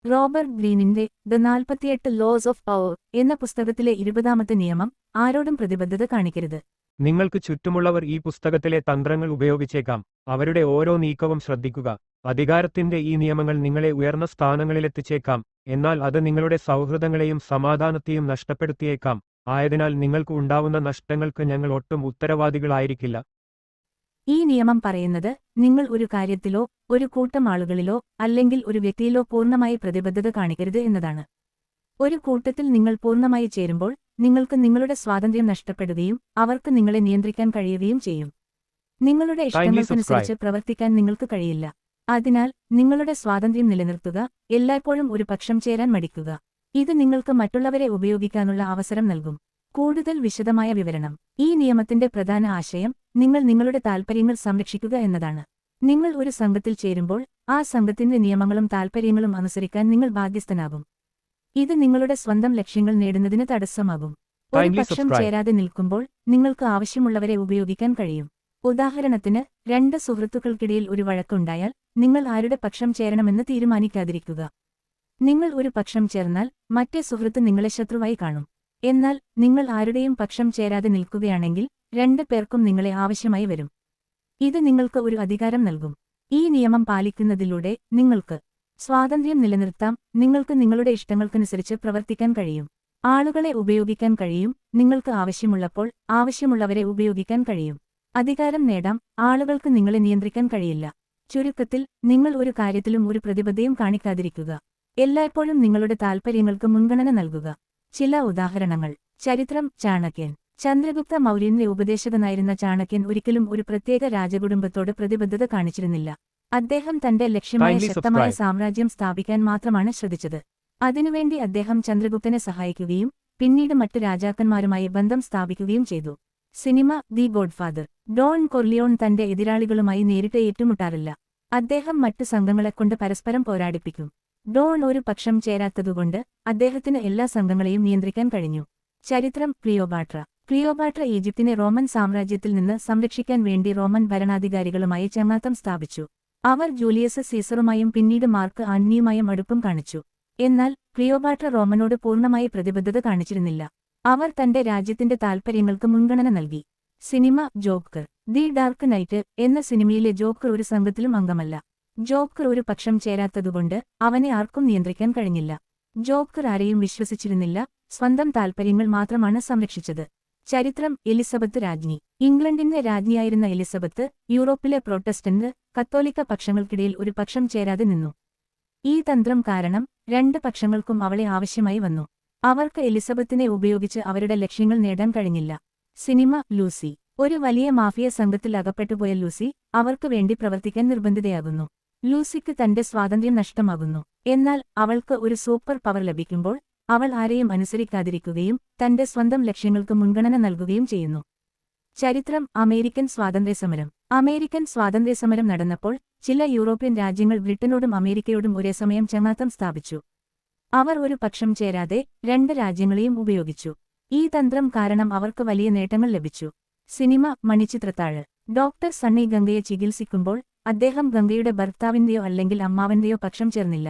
Robert ഗ്രീനിന്റെ the 48 loss of power എന്ന പുസ്തകത്തിലെ 20ാമത്തെ നിയമം ആരോടും പ്രതിബദ്ധത കാണിക്കരുത്. നിങ്ങൾക്ക് ചുറ്റുമുള്ളവർ ഈ പുസ്തകത്തിലെ തന്ത്രങ്ങൾ ഉപയോഗിച്ചേക്കാം. അവരുടെ ഓരോ നീക്കവും ശ്രദ്ധിക്കുക. അധികാരത്തിന്റെ ഈ നിയമങ്ങൾ നിങ്ങളെ ഉയർന്ന സ്ഥാനങ്ങളിലെത്തിച്ചേക്കാം, എന്നാൽ അത് നിങ്ങളുടെ സൗഹൃദങ്ങളെയും സമാധാനത്തെയും നഷ്ടപ്പെടുത്തിയേക്കാം. ആയതിനാൽ നിങ്ങൾക്ക് ഉണ്ടാവുന്ന നഷ്ടങ്ങൾക്ക് ഞങ്ങൾ ഒട്ടും ഉത്തരവാദികളായിരിക്കില്ല. ഈ നിയമം പറയുന്നത് നിങ്ങൾ ഒരു കാര്യത്തിലോ ഒരു കൂട്ടം ആളുകളിലോ അല്ലെങ്കിൽ ഒരു വ്യക്തിയിലോ പൂർണ്ണമായി പ്രതിബദ്ധത കാണിക്കരുത് എന്നതാണ്. ഒരു കൂട്ടത്തിൽ നിങ്ങൾ പൂർണ്ണമായി ചേരുമ്പോൾ നിങ്ങൾക്ക് നിങ്ങളുടെ സ്വാതന്ത്ര്യം നഷ്ടപ്പെടുകയും അവർക്ക് നിങ്ങളെ നിയന്ത്രിക്കാൻ കഴിയുകയും ചെയ്യും. നിങ്ങളുടെ ഇഷ്ടങ്ങൾക്കനുസരിച്ച് പ്രവർത്തിക്കാൻ നിങ്ങൾക്ക് കഴിയില്ല. അതിനാൽ നിങ്ങളുടെ സ്വാതന്ത്ര്യം നിലനിർത്തുക, എല്ലായ്പ്പോഴും ഒരു പക്ഷം ചേരാൻ മടിക്കുക. ഇത് നിങ്ങൾക്ക് മറ്റുള്ളവരെ ഉപയോഗിക്കാനുള്ള അവസരം നൽകും. കൂടുതൽ വിശദമായ വിവരണം. ഈ നിയമത്തിന്റെ പ്രധാന ആശയം നിങ്ങൾ നിങ്ങളുടെ താൽപ്പര്യങ്ങൾ സംരക്ഷിക്കുക എന്നതാണ്. നിങ്ങൾ ഒരു സംഘത്തിൽ ചേരുമ്പോൾ ആ സംഘത്തിന്റെ നിയമങ്ങളും താൽപ്പര്യങ്ങളും അനുസരിക്കാൻ നിങ്ങൾ ബാധ്യസ്ഥനാകും. ഇത് നിങ്ങളുടെ സ്വന്തം ലക്ഷ്യങ്ങൾ നേടുന്നതിന് തടസ്സമാകും. ഒരു പക്ഷം ചേരാതെ നിൽക്കുമ്പോൾ നിങ്ങൾക്ക് ആവശ്യമുള്ളവരെ ഉപയോഗിക്കാൻ കഴിയും. ഉദാഹരണത്തിന്, രണ്ട് സുഹൃത്തുക്കൾക്കിടയിൽ ഒരു വഴക്കുണ്ടായാൽ നിങ്ങൾ ആരുടെ പക്ഷം ചേരണമെന്ന് തീരുമാനിക്കാതിരിക്കുക. നിങ്ങൾ ഒരു പക്ഷം ചേർന്നാൽ മറ്റേ സുഹൃത്ത് നിങ്ങളെ ശത്രുവായി കാണും. എന്നാൽ നിങ്ങൾ ആരുടെയും പക്ഷം ചേരാതെ നിൽക്കുകയാണെങ്കിൽ രണ്ട് പേർക്കും നിങ്ങളെ ആവശ്യമായി വരും. ഇത് നിങ്ങൾക്ക് ഒരു അധികാരം നൽകും. ഈ നിയമം പാലിക്കുന്നതിലൂടെ നിങ്ങൾക്ക് സ്വാതന്ത്ര്യം നിലനിർത്താം, നിങ്ങൾക്ക് നിങ്ങളുടെ ഇഷ്ടങ്ങൾക്കനുസരിച്ച് പ്രവർത്തിക്കാൻ കഴിയും, ആളുകളെ ഉപയോഗിക്കാൻ കഴിയും, നിങ്ങൾക്ക് ആവശ്യമുള്ളപ്പോൾ ആവശ്യമുള്ളവരെ ഉപയോഗിക്കാൻ കഴിയും, അധികാരം നേടാം, ആളുകൾക്ക് നിങ്ങളെ നിയന്ത്രിക്കാൻ കഴിയില്ല. ചുരുക്കത്തിൽ, നിങ്ങൾ ഒരു കാര്യത്തിലും ഒരു പ്രതിബദ്ധതയും കാണിക്കാതിരിക്കുക. എല്ലായ്പ്പോഴും നിങ്ങളുടെ താൽപ്പര്യങ്ങൾക്ക് മുൻഗണന നൽകുക. ചില ഉദാഹരണങ്ങൾ. ചരിത്രം. ചാണക്യൻ. ചന്ദ്രഗുപ്ത മൗര്യന്റെ ഉപദേശകനായിരുന്ന ചാണക്യൻ ഒരിക്കലും ഒരു പ്രത്യേക രാജകുടുംബത്തോട് പ്രതിബദ്ധത കാണിച്ചിരുന്നില്ല. അദ്ദേഹം തന്റെ ലക്ഷ്യമായ ശക്തമായ സാമ്രാജ്യം സ്ഥാപിക്കാൻ മാത്രമാണ് ശ്രദ്ധിച്ചത്. അതിനുവേണ്ടി അദ്ദേഹം ചന്ദ്രഗുപ്തനെ സഹായിക്കുകയും പിന്നീട് മറ്റു രാജാക്കന്മാരുമായി ബന്ധം സ്ഥാപിക്കുകയും ചെയ്തു. Cinema the godfather. ഡോൺ കൊർലിയോൺ തന്റെ എതിരാളികളുമായി നേരിട്ട് ഏറ്റുമുട്ടാറില്ല. അദ്ദേഹം മറ്റു സംഘങ്ങളെക്കൊണ്ട് പരസ്പരം പോരാടിപ്പിക്കും. ഡോൺ ഒരു പക്ഷം ചേരാത്തതുകൊണ്ട് അദ്ദേഹത്തിന് എല്ലാ സംഘങ്ങളെയും നിയന്ത്രിക്കാൻ കഴിഞ്ഞു. ചരിത്രം. ക്ലിയോപാട്ര. ക്ലിയോപാട്ര ഈജിപ്തിനെ റോമൻ സാമ്രാജ്യത്തിൽ നിന്ന് സംരക്ഷിക്കാൻ വേണ്ടി റോമൻ ഭരണാധികാരികളുമായി ചങ്ങാത്തം സ്ഥാപിച്ചു. അവർ ജൂലിയസ് സീസറുമായും പിന്നീട് മാർക്ക് ആന്റണിയുമായും അടുപ്പം കാണിച്ചു. എന്നാൽ ക്ലിയോപാട്ര റോമനോട് പൂർണ്ണമായി പ്രതിബദ്ധത കാണിച്ചിരുന്നില്ല. അവർ തന്റെ രാജ്യത്തിന്റെ താൽപ്പര്യങ്ങൾക്ക് മുൻഗണന നൽകി. Cinema. Joker. The dark night എന്ന സിനിമയിലെ ജോക്കർ ഒരു സംഘത്തിലും അംഗമല്ല. ജോക്കർ ഒരു പക്ഷം ചേരാത്തതുകൊണ്ട് അവനെ ആർക്കും നിയന്ത്രിക്കാൻ കഴിഞ്ഞില്ല. ജോക്കർ ആരെയും വിശ്വസിച്ചിരുന്നില്ല, സ്വന്തം താൽപ്പര്യങ്ങൾ മാത്രമാണ് സംരക്ഷിച്ചത്. ചരിത്രം. എലിസബത്ത് രാജ്ഞി. ഇംഗ്ലണ്ടിന്റെ രാജ്ഞിയായിരുന്ന എലിസബത്ത് യൂറോപ്പിലെ പ്രൊട്ടസ്റ്റന്റ്, കത്തോലിക്ക പക്ഷങ്ങൾക്കിടയിൽ ഒരു പക്ഷം ചേരാതെ നിന്നു. ഈ തന്ത്രം കാരണം രണ്ട് പക്ഷങ്ങൾക്കും അവളെ ആവശ്യമായി വന്നു. അവർക്ക് എലിസബത്തിനെ ഉപയോഗിച്ച് അവരുടെ ലക്ഷ്യങ്ങൾ നേടാൻ കഴിഞ്ഞില്ല. സിനിമ. ലൂസി. ഒരു വലിയ മാഫിയ സംഘത്തിൽ അകപ്പെട്ടുപോയ ലൂസി അവർക്ക് വേണ്ടി പ്രവർത്തിക്കാൻ നിർബന്ധിതയാകുന്നു. ലൂസിക്ക് തന്റെ സ്വാതന്ത്ര്യം നഷ്ടമാകുന്നു. എന്നാൽ അവൾക്ക് ഒരു സൂപ്പർ പവർ ലഭിക്കുമ്പോൾ അവൾ ആരെയും അനുസരിക്കാതിരിക്കുകയും തന്റെ സ്വന്തം ലക്ഷ്യങ്ങൾക്ക് മുൻഗണന നൽകുകയും ചെയ്യുന്നു. ചരിത്രം. അമേരിക്കൻ സ്വാതന്ത്ര്യസമരം. അമേരിക്കൻ സ്വാതന്ത്ര്യസമരം നടന്നപ്പോൾ ചില യൂറോപ്യൻ രാജ്യങ്ങൾ ബ്രിട്ടനോടും അമേരിക്കയോടും ഒരേസമയം ചങ്ങാത്തം സ്ഥാപിച്ചു. അവർ ഒരു പക്ഷം ചേരാതെ രണ്ട് രാജ്യങ്ങളെയും ഉപയോഗിച്ചു. ഈ തന്ത്രം കാരണം അവർക്ക് വലിയ നേട്ടങ്ങൾ ലഭിച്ചു. സിനിമ. മണിച്ചിത്രത്താഴ്. ഡോക്ടർ സണ്ണി ഗംഗയെ ചികിത്സിക്കുമ്പോൾ അദ്ദേഹം ഗംഗയുടെ ഭർത്താവിന്റെയോ അല്ലെങ്കിൽ അമ്മാവന്റെയോ പക്ഷം ചേർന്നില്ല.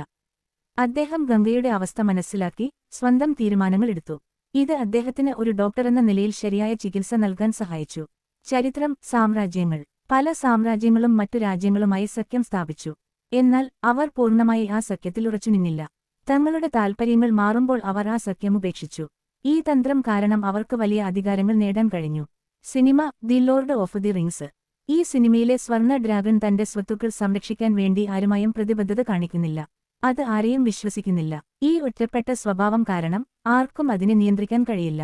അദ്ദേഹം ഗംഗയുടെ അവസ്ഥ മനസ്സിലാക്കി സ്വന്തം തീരുമാനങ്ങൾ എടുത്തു. ഇത് അദ്ദേഹത്തിന് ഒരു ഡോക്ടറെന്ന നിലയിൽ ശരിയായ ചികിത്സ നൽകാൻ സഹായിച്ചു. ചരിത്രം. സാമ്രാജ്യങ്ങൾ. പല സാമ്രാജ്യങ്ങളും മറ്റു രാജ്യങ്ങളുമായി സഖ്യം സ്ഥാപിച്ചു. എന്നാൽ അവർ പൂർണ്ണമായി ആ സഖ്യത്തിൽ ഉറച്ചുനിന്നില്ല. തങ്ങളുടെ താൽപ്പര്യങ്ങൾ മാറുമ്പോൾ അവർ ആ സഖ്യം ഉപേക്ഷിച്ചു. ഈ തന്ത്രം കാരണം അവർക്ക് വലിയ അധികാരങ്ങൾ നേടാൻ കഴിഞ്ഞു. Cinema. The Lord of the rings. ഈ സിനിമയിലെ സ്വർണ്ണ ഡ്രാഗൺ തന്റെ സ്വത്തുക്കൾ സംരക്ഷിക്കാൻ വേണ്ടി ആരുമായും പ്രതിബദ്ധത കാണിക്കുന്നില്ല. അത് ആരെയും വിശ്വസിക്കുന്നില്ല. ഈ ഒറ്റപ്പെട്ട സ്വഭാവം കാരണം ആർക്കും അതിനെ നിയന്ത്രിക്കാൻ കഴിയില്ല.